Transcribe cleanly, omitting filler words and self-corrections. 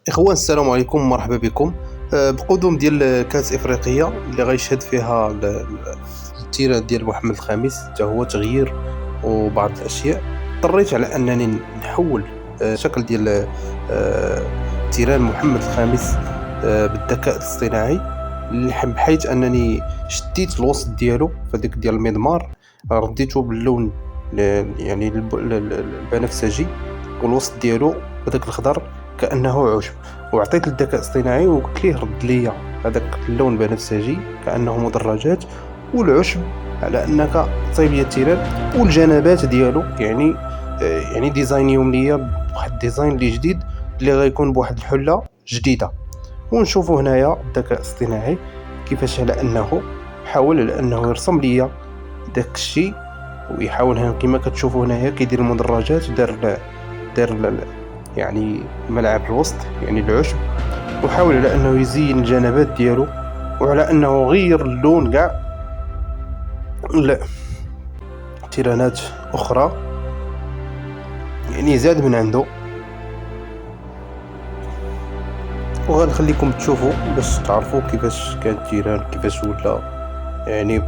إخوان السلام عليكم، مرحبا بكم. بقدوم ديال كأس إفريقيا اللي غيشهد فيها التيران ديال محمد الخامس حتى هو تغيير وبعض الأشياء. اضطريت على أنني نحول شكل ديال تيران محمد الخامس بالذكاء الاصطناعي، بحيث أنني شديت الوسط ديالو فديك ديال المضمار، رديته باللون يعني البنفسجي، والوسط ديالو بداك الخضر كأنه عشب، وعطيت للذكاء الاصطناعي وقلت ليه رد ليا هذاك اللون بنفسجي كأنه مدرجات، والعشب على انك تصايب لي التيران، والجنبات ديالو يعني ديزاينيهم ليا بواحد الديزاين اللي جديد اللي غيكون بواحد الحلة جديدة. ونشوفوا هنايا الذكاء الاصطناعي كيفاش على انه حاول على انه يرسم ليا داك الشيء، ويحاول هنا كما كتشوفوا هنايا كيدير المدرجات، دار يعني ملعب الوسط يعني العشب، وحاول على انه يزين الجنبات ديالو، وعلى انه غير اللون كاع تيرانات اخرى، يعني زاد من عنده. وغنخليكم تشوفوا باش تعرفوا كيفاش كان التيران، كيفاش ولا يعني